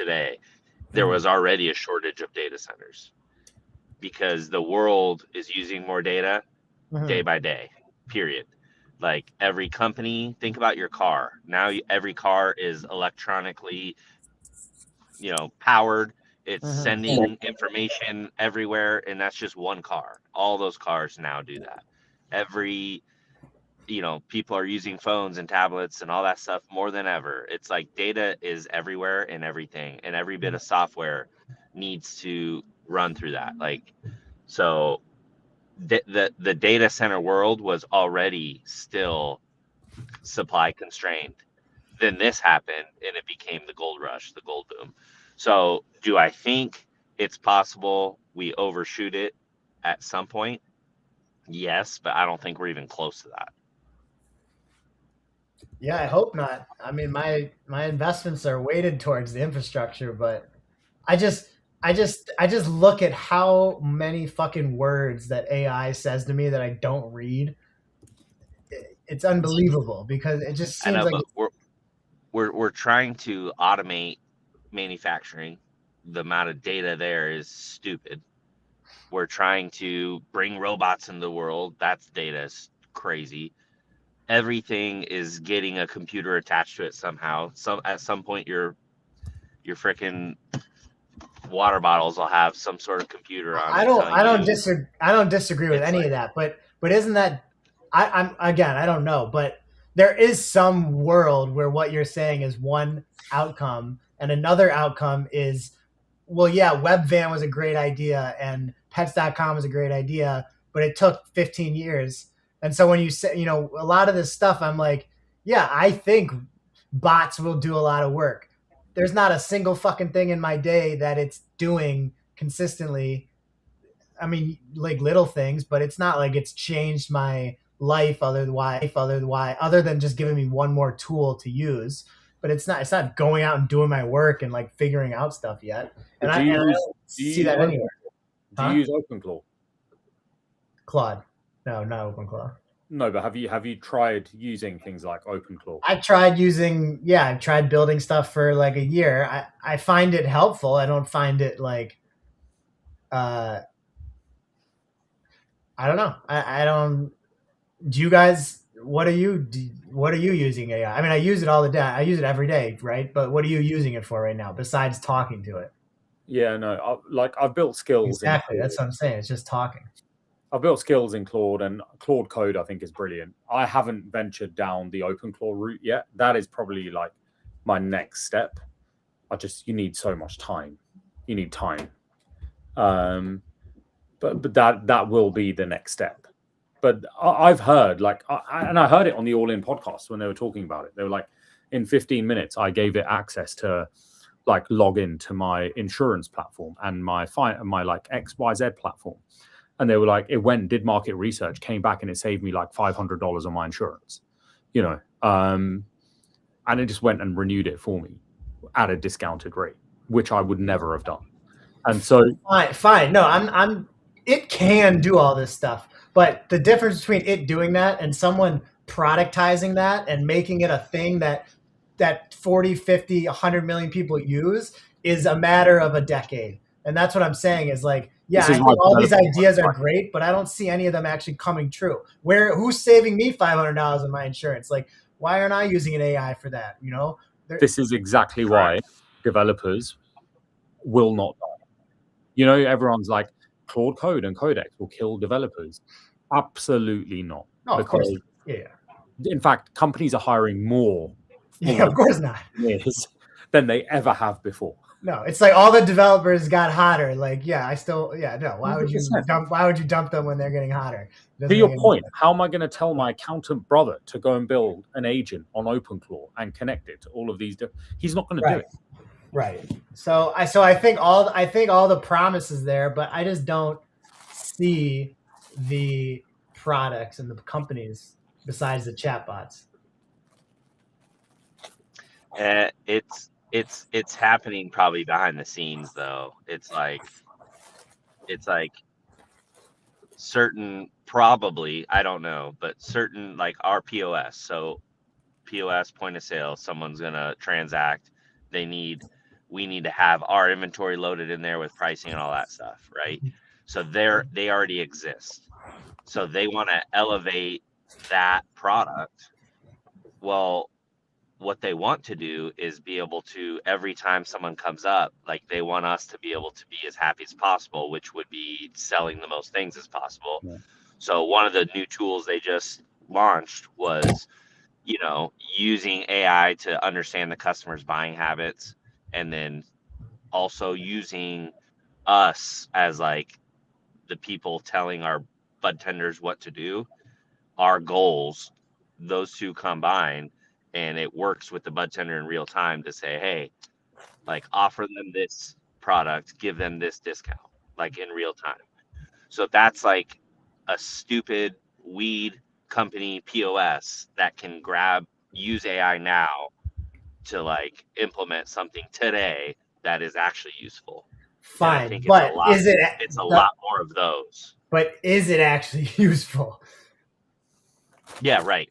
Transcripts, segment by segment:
today, there was already a shortage of data centers because the world is using more data day by day, period. Like every company, think about your car. Now every car is electronically, powered. It's sending information everywhere, and that's just one car. All those cars now do that. Every, people are using phones and tablets and all that stuff more than ever. It's like data is everywhere and everything, and every bit of software needs to run through that. Like, so the data center world was already still supply constrained. Then this happened and it became the gold rush, the gold boom. So do I think it's possible we overshoot it at some point? Yes, but I don't think we're even close to that. Yeah, I hope not. I mean, my investments are weighted towards the infrastructure, but I just I just look at how many fucking words that AI says to me that I don't read. It's unbelievable because it just I seems know, like but we're trying to automate manufacturing. The amount of data there is stupid. We're trying to bring robots in the world. That's data is crazy. Everything is getting a computer attached to it somehow. At some point your freaking water bottles will have some sort of computer on I it don't telling I don't you. disagree I don't disagree with It's any like, of that, but isn't that I'm again I don't know, but there is some world where what you're saying is one outcome and another outcome is well yeah, Webvan was a great idea and pets.com was a great idea, but it took 15 years. And so when you say, a lot of this stuff I'm like, yeah, I think bots will do a lot of work. There's not a single fucking thing in my day that it's doing consistently. I mean, like little things, but it's not like it's changed my life other than just giving me one more tool to use. But it's not going out and doing my work and like figuring out stuff yet. And But I don't do you see use that anywhere. do you use OpenClaw? Claude. No, not OpenClaw. No, but have you tried using things like OpenClaw? I've tried building stuff for like a year. I find it helpful. I don't find it like uh I don't know. I don't. Do you guys? What are you? What are you using AI? I mean, I use it all the day. I use it every day, right? But what are you using it for right now besides talking to it? Yeah, no. I've built skills in Exactly. Claude. That's what I'm saying. It's just talking. I've built skills in Claude, and Claude Code I think is brilliant. I haven't ventured down the OpenClaw route yet. That is probably like my next step. You need so much time. You need time. But that will be the next step. But I've heard and I heard it on the All In podcast when they were talking about it. They were like, in 15 minutes, I gave it access to like log in to my insurance platform and my like XYZ platform. And they were like, it went, did market research, came back, and it saved me like $500 on my insurance, and it just went and renewed it for me at a discounted rate, which I would never have done. And so, fine. No, I'm. It can do all this stuff, but the difference between it doing that and someone productizing that and making it a thing that 40, 50, 100 million people use is a matter of a decade. And that's what I'm saying is like, yeah, I think all these ideas are great, but I don't see any of them actually coming true. Who's saving me $500 in my insurance? Like, why aren't I using an AI for that? This is exactly why developers will not die. Everyone's like, Claude Code and Codex will kill developers. Absolutely not. No, of course. Yeah. In fact, companies are hiring more. Yeah, of course not. Than they ever have before. No, it's like all the developers got hotter. Like, no. Why would you dump them when they're getting hotter? To your point, how am I going to tell my accountant brother to go and build an agent on OpenClaw and connect it to all of these? He's not going to do it. Right. So I think all the promise is there, but I just don't see the products and the companies besides the chatbots. It's happening probably behind the scenes though. It's like certain, probably, I don't know, but certain like our POS. So POS, point of sale, someone's gonna transact. They need we need to have our inventory loaded in there with pricing and all that stuff, right? So they already exist. So they want to elevate that product. Well, what they want to do is be able to, every time someone comes up, like they want us to be able to be as happy as possible, which would be selling the most things as possible. Yeah. So one of the new tools they just launched was, using AI to understand the customer's buying habits, and then also using us as like the people telling our bud tenders what to do, our goals, those two combined, and it works with the bud tender in real time to say, hey, like offer them this product, give them this discount, like in real time. So that's like a stupid weed company POS that can use AI now to like implement something today that is actually useful. And I Fine, think but it's a lot more of those. But is it actually useful? Yeah, right.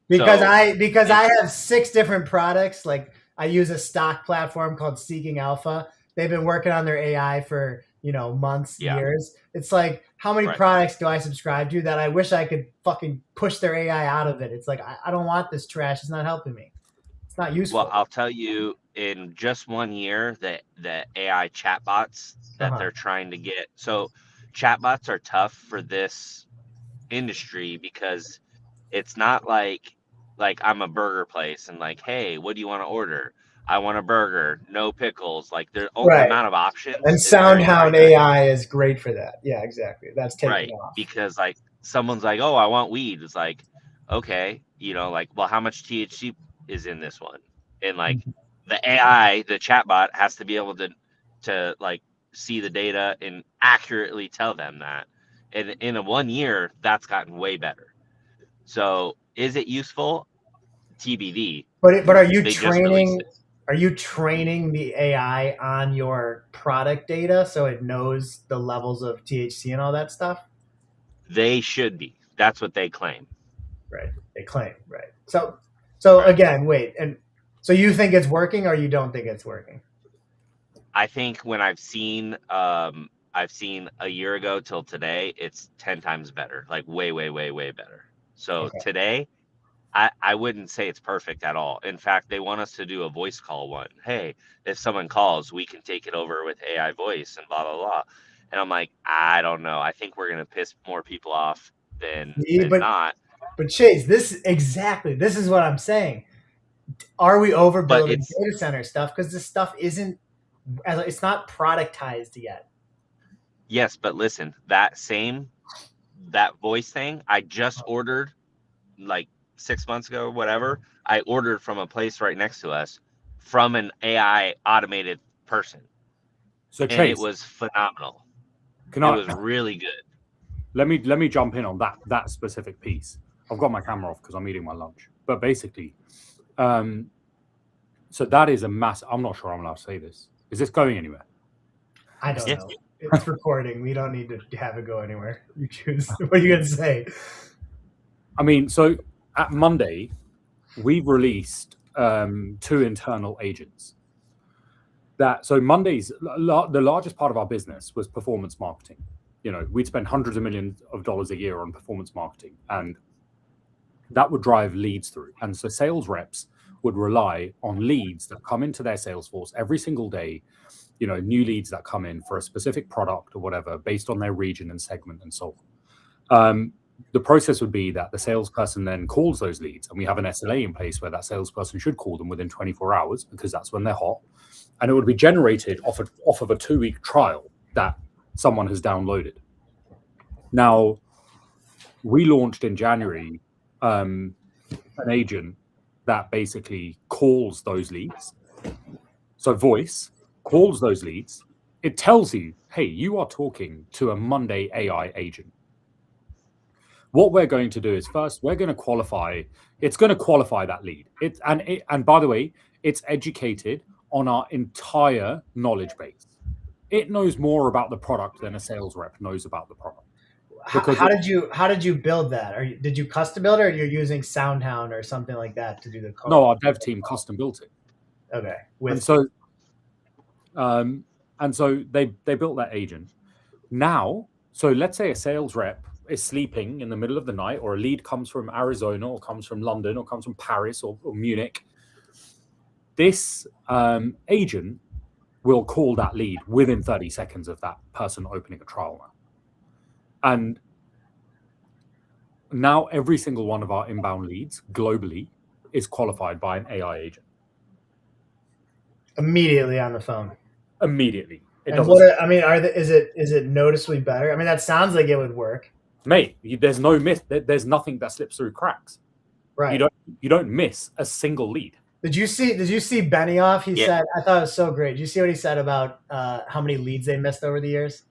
Because So, I have 6 different products. Like I use a stock platform called Seeking Alpha. They've been working on their AI for months, years. It's like, how many products do I subscribe to that I wish I could fucking push their AI out of it? It's like, I don't want this trash. It's not helping me. It's not useful. well, I'll tell you, in just 1 year, the AI chatbots that they're trying to get. So chatbots are tough for this industry because it's not like I'm a burger place and like, hey, what do you want to order? I want a burger, no pickles. Like the amount of options. And is very SoundHound limited. AI is great for that. Yeah, exactly. That's taking off. Because like someone's like, oh, I want weed. It's like, okay, like, well, how much THC is in this one? And like the AI, the chatbot has to be able to like see the data and accurately tell them that. And in a 1 year, that's gotten way better. So is it useful? TBD. But are you They just released training? it. Are you training the AI on your product data so it knows the levels of THC and all that stuff? They should be. That's what they claim. Right. They claim. Right. So again, wait. And so you think it's working, or you don't think it's working? I think when I've seen a year ago till today, it's 10 times better, like way better. So today, I wouldn't say it's perfect at all. In fact, they want us to do a voice call one. Hey, if someone calls, we can take it over with AI voice and blah, blah, blah. And I'm like, I don't know. I think we're going to piss more people off than not. But Chase, this is what I'm saying. Are we overbuilding data center stuff? Because this stuff it's not productized yet. Yes, but listen, that voice thing, I just ordered like 6 months ago, whatever. I ordered from a place right next to us from an AI automated person. So and it was phenomenal. It was really good. Let me jump in on that specific piece. I've got my camera off because I'm eating my lunch. But basically, so that is a mass. I'm not sure I'm allowed to say this. Is this going anywhere? I don't know. It's recording. We don't need to have it go anywhere. You choose. What are you going to say? I mean, so at Monday, we've released 2 internal agents. So Monday's the largest part of our business was performance marketing. We'd spend hundreds of millions of dollars a year on performance marketing, and that would drive leads through. And so sales reps would rely on leads that come into their sales force every single day, new leads that come in for a specific product or whatever, based on their region and segment and so on. The process would be that the salesperson then calls those leads, and we have an SLA in place where that salesperson should call them within 24 hours because that's when they're hot. And it would be generated off of a 2-week trial that someone has downloaded. Now, we launched in January an agent that basically calls those leads. So voice calls those leads. It tells you, hey, you are talking to a Monday AI agent. What we're going to do is first, we're going to qualify. It's going to qualify that lead. And by the way, it's educated on our entire knowledge base. It knows more about the product than a sales rep knows about the product. How did you build that? Did you custom build it, or you're using SoundHound or something like that to do the code? No, our dev team custom built it. Okay. And so they built that agent. Now, so let's say a sales rep is sleeping in the middle of the night, or a lead comes from Arizona, or comes from London, or comes from Paris, or Munich. This agent will call that lead within 30 seconds of that person opening a trial now. And now every single one of our inbound leads globally is qualified by an AI agent. Immediately on the phone. Immediately. And what I mean, is it noticeably better? I mean, that sounds like it would work. Mate, there's no miss. There's nothing that slips through cracks. Right. You don't miss a single lead. Did you see Benioff? He said, I thought it was so great. Did you see what he said about how many leads they missed over the years?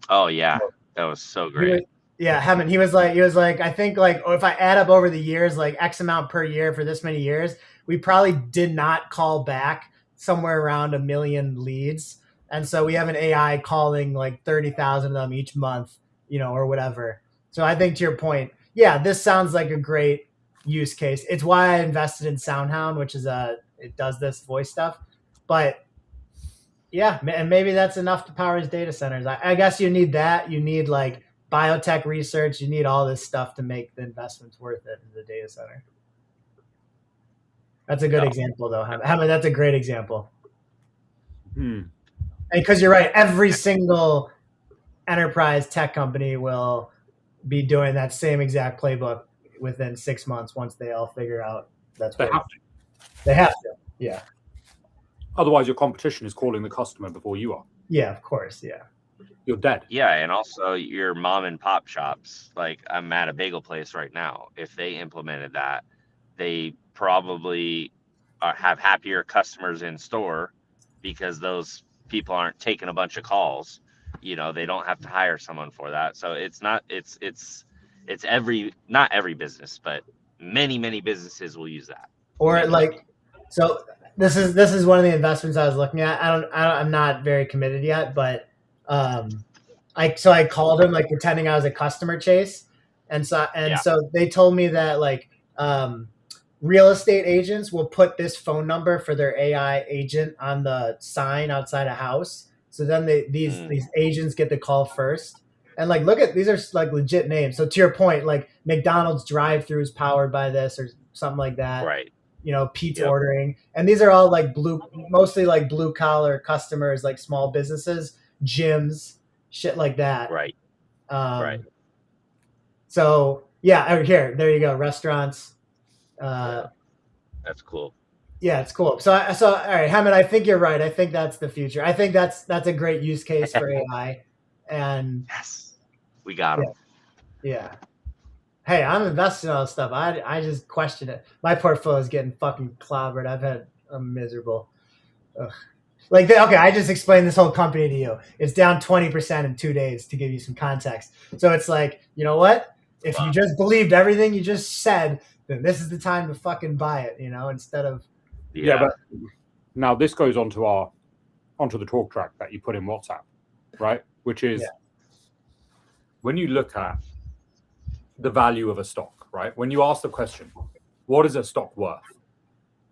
Oh yeah, that was so great. Hammond. He was like, I think like if I add up over the years, like X amount per year for this many years, we probably did not call back somewhere around 1 million leads. And so we have an AI calling like 30,000 of them each month, or whatever. So I think to your point, this sounds like a great use case. It's why I invested in SoundHound, which is it does this voice stuff. But yeah, and maybe that's enough to power his data centers. I guess you need that. You need like biotech research. You need all this stuff to make the investments worth it in the data center. That's a good example, though. Hammond, that's a great example. And because you're right, every single enterprise tech company will be doing that same exact playbook within 6 months once they all figure out that's what they have to. Yeah. Otherwise, your competition is calling the customer before you are. Yeah, of course. Yeah. You're dead. Yeah, and also your mom and pop shops. Like I'm at a bagel place right now. If they implemented that, they probably have happier customers in store because those people aren't taking a bunch of calls. They don't have to hire someone for that. So it's not not every business, but many businesses will use that. Or like, so this is one of the investments I was looking at. I'm not very committed yet, but I called him like pretending I was a customer chase, so they told me that like real estate agents will put this phone number for their AI agent on the sign outside a house. So then these agents get the call first. And like, look at, these are like legit names. So to your point, like McDonald's drive-thru is powered by this or something like that. Right. Pizza ordering. And these are all like mostly like blue collar customers, like small businesses, gyms, shit like that. Right. Right. So yeah, there you go. Restaurants. That's cool. Yeah, it's cool. So all right, Hammond, I think you're right. I think that's the future. I think that's a great use case for AI. And yes, we got them. Yeah. Hey, I'm investing in all this stuff. I just question it. My portfolio is getting fucking clobbered. I'm miserable. Ugh. Like, okay, I just explained this whole company to you. It's down 20% in 2 days to give you some context. So it's like, you know what? If you just believed everything you just said, then this is the time to fucking buy it, instead of. Yeah, but now this goes onto the talk track that you put in WhatsApp, right? Which is when you look at the value of a stock, right? When you ask the question, what is a stock worth?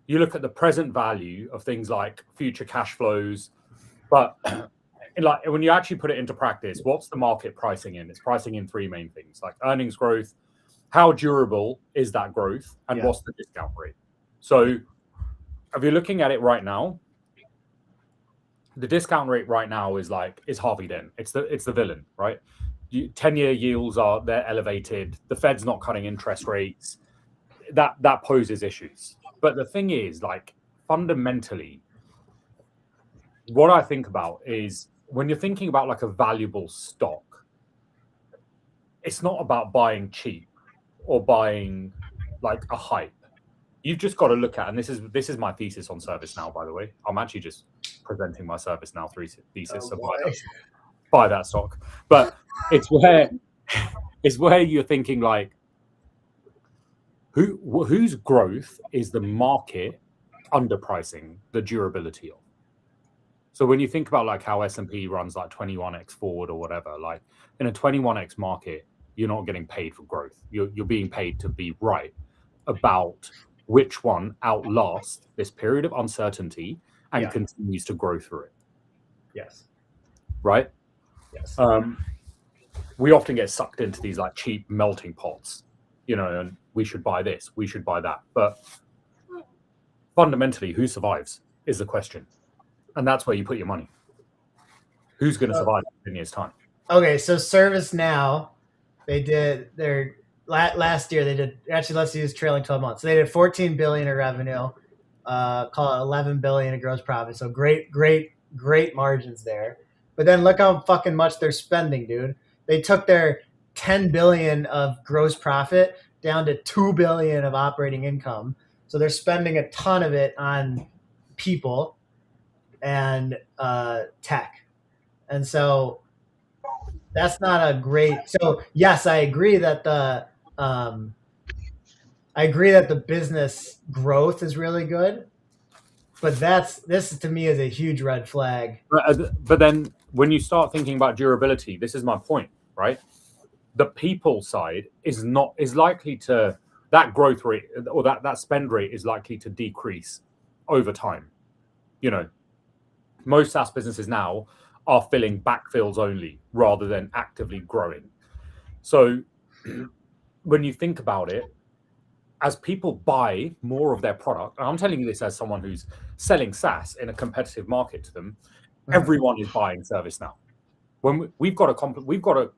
You look at the present value of things like future cash flows, but like when you actually put it into practice, what's the market pricing in? It's pricing in 3 main things, like earnings growth, how durable is that growth, and what's the discount rate? So if you're looking at it right now, the discount rate right now is Harvey Dent. It's the villain, right? 10-year yields they're elevated. The Fed's not cutting interest rates. That poses issues. But the thing is, like, fundamentally, what I think about is when you're thinking about like a valuable stock, it's not about buying cheap or buying like a hype. You've just got to look at, and this is my thesis on ServiceNow, by the way. I'm actually just presenting my ServiceNow thesis of buy that stock. But it's where you're thinking like, whose growth is the market underpricing the durability of? So when you think about like how S&P runs like 21x forward or whatever, like in a 21x market, you're not getting paid for growth. You're being paid to be right about which one outlasts this period of uncertainty and continues to grow through it. Yes. right? Yes. We often get sucked into these like cheap melting pots, you know, and we should buy this, we should buy that. But fundamentally, who survives is the question. And that's where you put your money. Who's going to survive in 10 years' time? Okay, so ServiceNow, they did their last year. They did, actually, let's use trailing 12 months. So they did 14 billion in revenue, call it 11 billion in gross profit. So great margins there. But then look how fucking much they're spending, dude. They took their 10 billion of gross profit down to 2 billion of operating income. So they're spending a ton of it on people and tech. And so that's not a great. So yes, I agree that the business growth is really good, but this to me is a huge red flag. But then when you start thinking about durability, this is my point, right? The people side is likely to, that growth rate or that spend rate is likely to decrease over time. You know, most SaaS businesses now are filling backfills only rather than actively growing. So when you think about it, as people buy more of their product, and I'm telling you this as someone who's selling SaaS in a competitive market to them, everyone is buying ServiceNow. When we've got a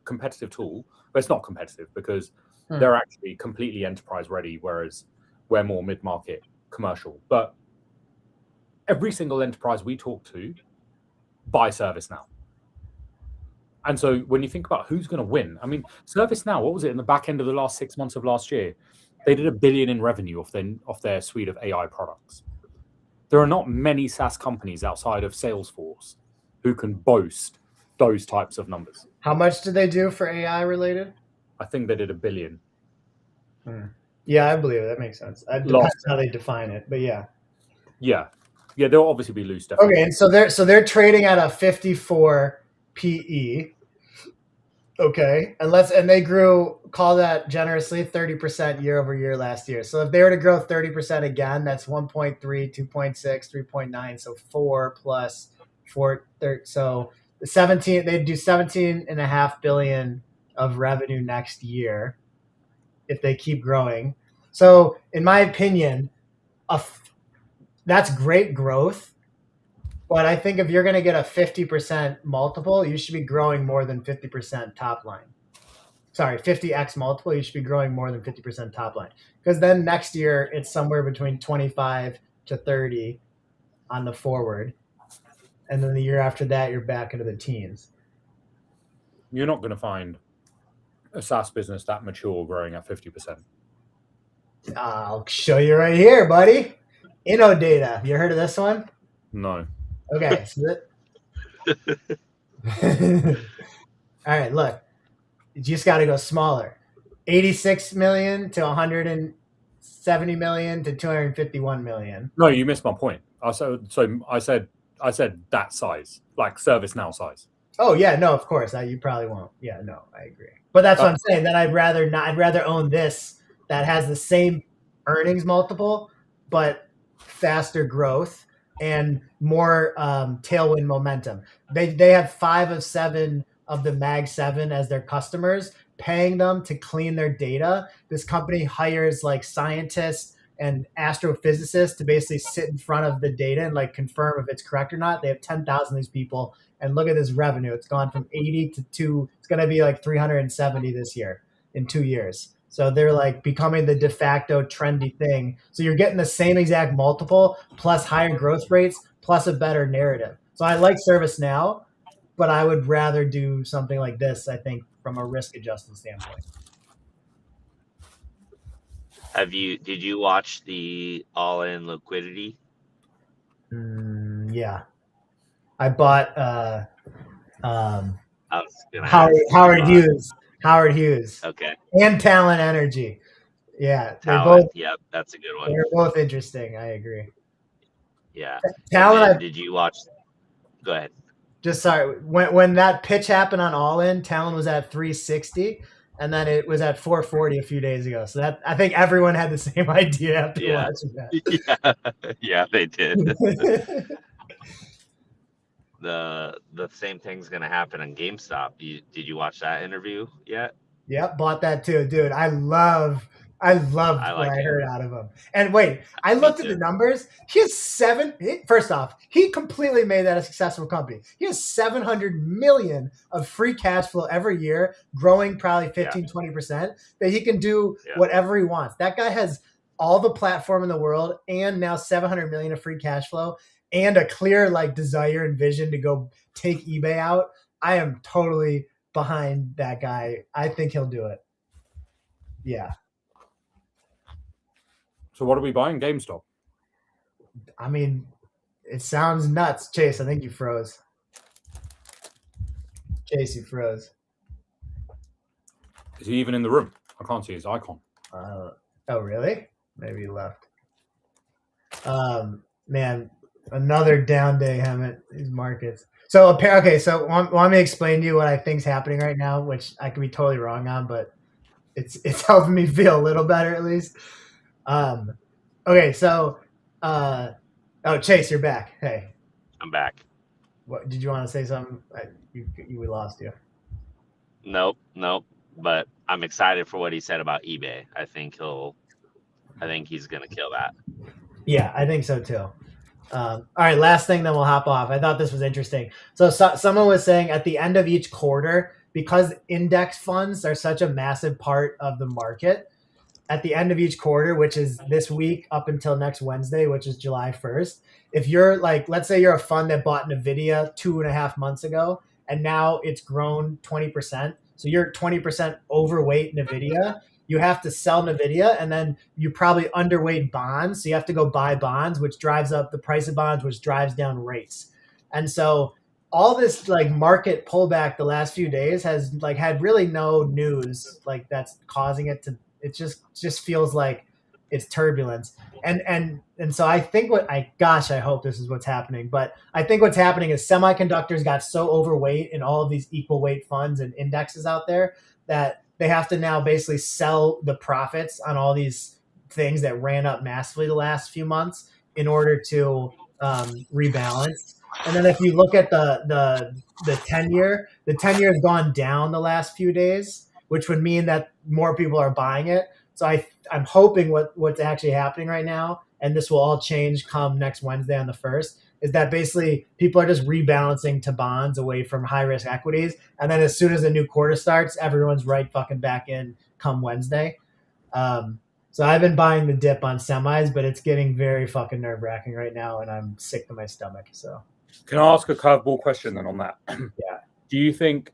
competitive tool, but it's not competitive because they're actually completely enterprise ready, whereas we're more mid-market commercial. But every single enterprise we talk to buy ServiceNow. And so when you think about who's going to win, I mean, ServiceNow, what was it in the back end of the last 6 months of last year? They did $1 billion in revenue off their suite of AI products. There are not many SaaS companies outside of Salesforce who can boast those types of numbers. How much did they do for AI related? I think they did $1 billion. Yeah, I believe it. That makes sense. It depends how they define it, but yeah. Yeah, there'll obviously be loose definitions. Okay, and so they're trading at a 54 PE. Okay, and they grew, call that generously, 30% year over year last year. So if they were to grow 30% again, that's 1.3, 2.6, 3.9, so 4 plus 4. So the 17, they'd do 17.5 billion of revenue next year if they keep growing. So in my opinion, that's great growth. But I think if you're going to get a 50% multiple, you should be growing more than 50% top line. Sorry, 50x multiple, you should be growing more than 50% top line. Because then next year, it's somewhere between 25 to 30 on the forward. And then the year after that, you're back into the teens. You're not going to find a SaaS business that mature growing at 50%. I'll show you right here, buddy. InnoData. Have you heard of this one? No. Okay. So all right, look. You just got to go smaller. 86 million to 170 million to 251 million. No, you missed my point. I said that size, like ServiceNow size. Oh yeah, no, of course. You probably won't. Yeah, no, I agree. But that's what I'm saying. That I'd rather own this that has the same earnings multiple, but faster growth and more tailwind momentum. They have 5 of 7 of the Mag 7 as their customers, paying them to clean their data. This company hires like scientists and astrophysicists to basically sit in front of the data and like confirm if it's correct or not. They have 10,000 of these people, and look at this revenue. It's gone from 80 to 2. It's going to be like 370 this year in 2 years. So they're like becoming the de facto trendy thing. So you're getting the same exact multiple plus higher growth rates plus a better narrative. So I like ServiceNow, but I would rather do something like this, I think, from a risk adjustment standpoint. Did you watch the All-In Liquidity? Yeah. I bought Howard Hughes. Howard Hughes. Okay. And Talent Energy. Yeah. Talent, yep, that's a good one. They're both interesting. I agree. Yeah. Talent. Did you watch? Go ahead. Just sorry. When that pitch happened on All In, Talent was at 360, and then it was at 440 a few days ago. So that I think everyone had the same idea after watching that. Yeah, they did. the same thing's gonna happen in GameStop. Did you watch that interview yet? Yep, bought that too, dude. I loved what like I it. heard out of him. And wait, I Me looked at too. the numbers. He has first off, he completely made that a successful company. He has 700 million of free cash flow every year, growing probably 15-20%, that he can do whatever he wants. That guy has all the platform in the world and now 700 million of free cash flow and a clear like desire and vision to go take eBay out. I am totally behind that guy. I think he'll do it. Yeah. So what are we buying? GameStop. I mean, it sounds nuts. Chase, I think you froze. Chase, you froze. Is he even in the room? I can't see his icon. Oh, really? Maybe he left. Man, another down day, Hammett. These markets. So okay, so want me to explain to you what I think's happening right now, which I could be totally wrong on, but it's helping me feel a little better at least. Okay, so oh, Chase, you're back. Hey, I'm back. what did you want to say? Something? We lost you. Nope. But I'm excited for what he said about eBay. I think he's gonna kill that. Yeah, I think so too. All right, last thing, then we'll hop off. I thought this was interesting. So someone was saying at the end of each quarter, because index funds are such a massive part of the market, at the end of each quarter, which is this week up until next Wednesday, which is July 1st, if you're like, let's say you're a fund that bought NVIDIA 2.5 months ago, and now it's grown 20%. So you're 20% overweight NVIDIA. You have to sell NVIDIA, and then you probably underweight bonds. So you have to go buy bonds, which drives up the price of bonds, which drives down rates. And so all this like market pullback the last few days has like had really no news like that's causing it to. It just feels like it's turbulence. And so I think I hope this is what's happening. But I think what's happening is semiconductors got so overweight in all of these equal weight funds and indexes out there that they have to now basically sell the profits on all these things that ran up massively the last few months in order to rebalance. And then if you look at the 10-year, the 10-year has gone down the last few days, which would mean that more people are buying it. So I'm hoping what's actually happening right now, and this will all change come next Wednesday on the 1st, is that basically people are just rebalancing to bonds away from high risk equities. And then as soon as the new quarter starts, everyone's right fucking back in come Wednesday. So I've been buying the dip on semis, but it's getting very fucking nerve wracking right now, and I'm sick to my stomach. So can I ask a curveball question then on that? Yeah. Do you think,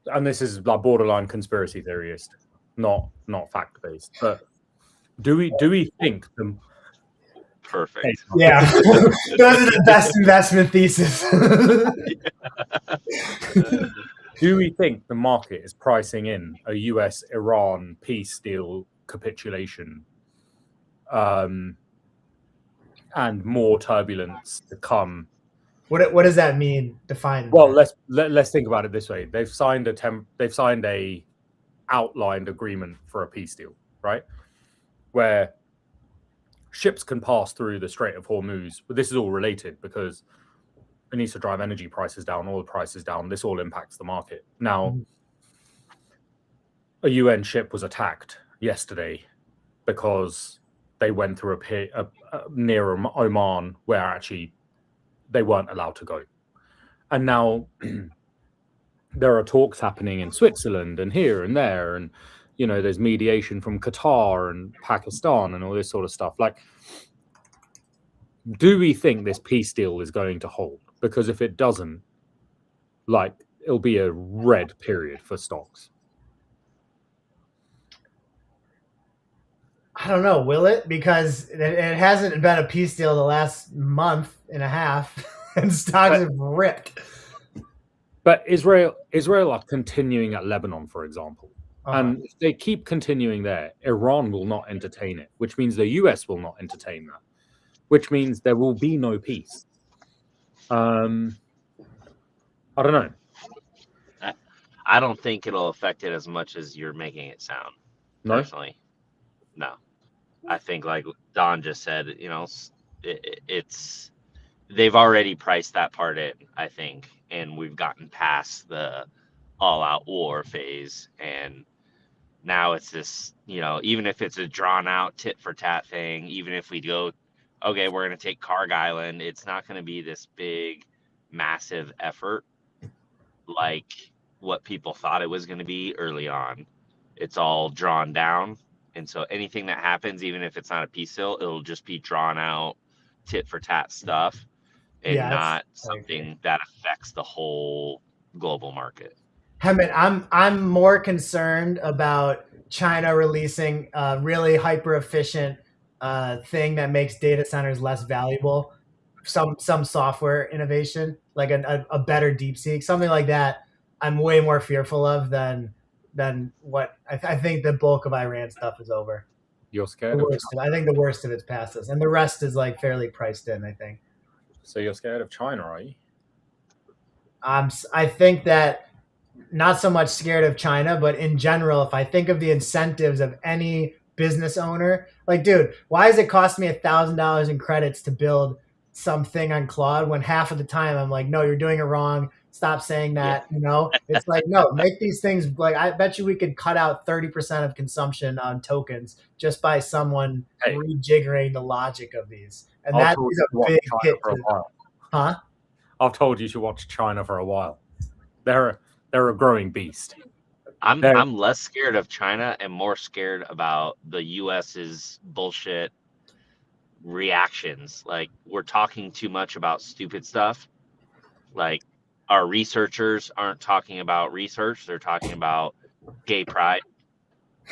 and this is like borderline conspiracy theorist, not fact based, but do we think the Perfect. Yeah, those are the best investment thesis. Do we think the market is pricing in a US-Iran peace deal capitulation, and more turbulence to come? What does that mean? Define. Well, let's think about it this way. They've signed a outlined agreement for a peace deal, right? Where ships can pass through the Strait of Hormuz, but this is all related because it needs to drive energy prices down, oil prices down. This all impacts the market. Now, a UN ship was attacked yesterday because they went through a near Oman where actually they weren't allowed to go. And now there are talks happening in Switzerland and here and there, and there's mediation from Qatar and Pakistan and all this sort of stuff. Like, do we think this peace deal is going to hold? Because if it doesn't, like, it'll be a red period for stocks. I don't know. Will it? Because it hasn't been a peace deal the last month and a half, and stocks have ripped. But Israel are continuing at Lebanon, for example. And if they keep continuing there, Iran will not entertain it, which means the US will not entertain that, which means there will be no peace. I don't know. I don't think it'll affect it as much as you're making it sound. No? Personally, no. I think, like Don just said, they've already priced that part in, I think, and we've gotten past the all-out war phase, and now it's this, even if it's a drawn-out tit-for-tat thing, even if we go, okay, we're going to take Karg Island, it's not going to be this big, massive effort like what people thought it was going to be early on. It's all drawn down, and so anything that happens, even if it's not a peace deal, it'll just be drawn out tit-for-tat stuff, and not something that affects the whole global market. I'm more concerned about China releasing a really hyper efficient thing that makes data centers less valuable. Some software innovation, like a better DeepSeek, something like that. I'm way more fearful of than what I think the bulk of Iran stuff is over. You're scared I think the worst of it's past us, and the rest is like fairly priced in, I think. So you're scared of China, are you? I think that not so much scared of China, but in general, if I think of the incentives of any business owner, like, dude, why does it cost me $1,000 in credits to build something on Claude when half of the time I'm like, no, you're doing it wrong. Stop saying that. Yeah. It's like, no, make these things like, I bet you we could cut out 30% of consumption on tokens just by someone rejiggering the logic of these. And that is a big hit. Huh? I've told you to watch China for a while. They're a growing beast. I'm less scared of China and more scared about the US's bullshit reactions. Like, we're talking too much about stupid stuff. Like, our researchers aren't talking about research; they're talking about gay pride.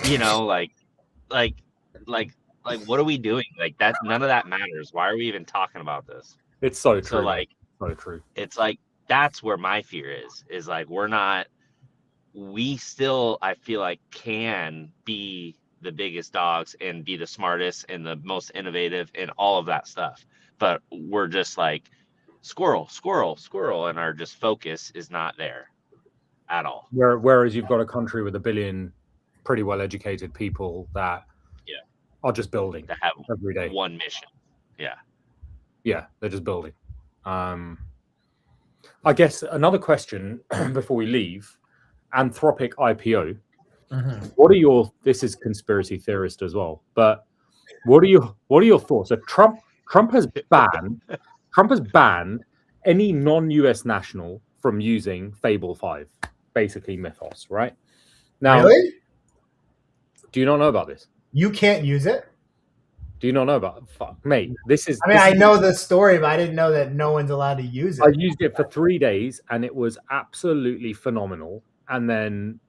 Like what are we doing? Like, that, none of that matters. Why are we even talking about this? It's so true. So, like, so true. It's like, that's where my fear is like, we still, I feel like, can be the biggest dogs and be the smartest and the most innovative and all of that stuff. But we're just like squirrel, and our just focus is not there at all. Whereas you've got a country with 1 billion pretty well educated people that are just building, that have every day one mission. Yeah, they're just building. I guess another question before we leave: Anthropic IPO. Mm-hmm. What are this is conspiracy theorist as well, but what are your thoughts? So Trump has banned any non-US national from using Fable 5, basically Mythos, right? Now, really? Do you not know about this? You can't use it? Do you not know about it? Fuck, mate. I know the story, but I didn't know that no one's allowed to use it. I used it for 3 days, and it was absolutely phenomenal. And then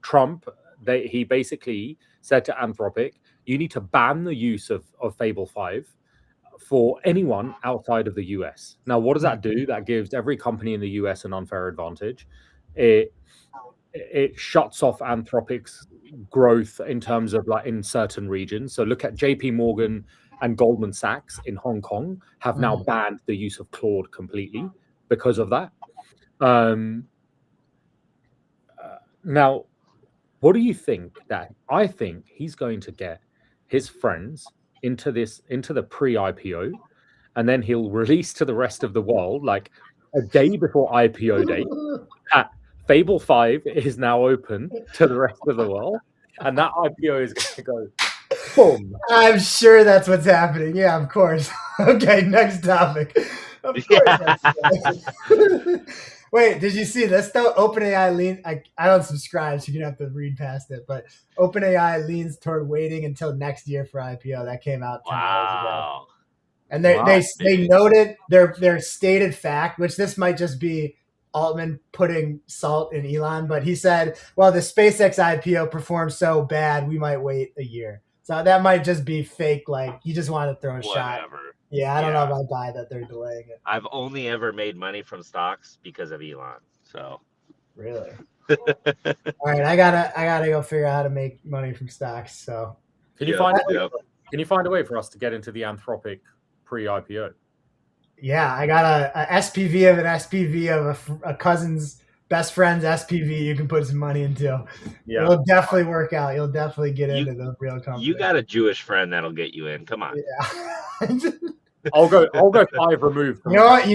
Trump, he basically said to Anthropic, you need to ban the use of Fable 5 for anyone outside of the US. Now, what does that do? That gives every company in the US an unfair advantage. It shuts off Anthropic's growth in terms of, like, in certain regions. So look at JP Morgan and Goldman Sachs in Hong Kong have now banned the use of Claude completely because of that. Now, what do you think? I think he's going to get his friends into the pre-IPO, and then he'll release to the rest of the world, like a day before IPO date, that Fable 5 is now open to the rest of the world, and that IPO is going to go boom. I'm sure that's what's happening. Yeah, of course. Okay, next topic. Of course. Wait, did you see this though? OpenAI I don't subscribe, so you're gonna have to read past it. But OpenAI leans toward waiting until next year for IPO. That came out 10 hours ago. And they noted their stated fact, which this might just be Altman putting salt in Elon, but he said, well, the SpaceX IPO performed so bad, we might wait a year. So that might just be fake, like he just wanted to throw a shot. Yeah, I don't know if I buy that they're delaying it. I've only ever made money from stocks because of Elon. So really? All right, I gotta go figure out how to make money from stocks. So can you find a way for us to get into the Anthropic pre-IPO? Yeah, I got a SPV of an SPV of a cousin's best friend's SPV you can put some money into. Yeah. It'll definitely work out. You'll definitely get into the real company. You got a Jewish friend that'll get you in. Come on. Yeah. I'll go 5 removed. You know what?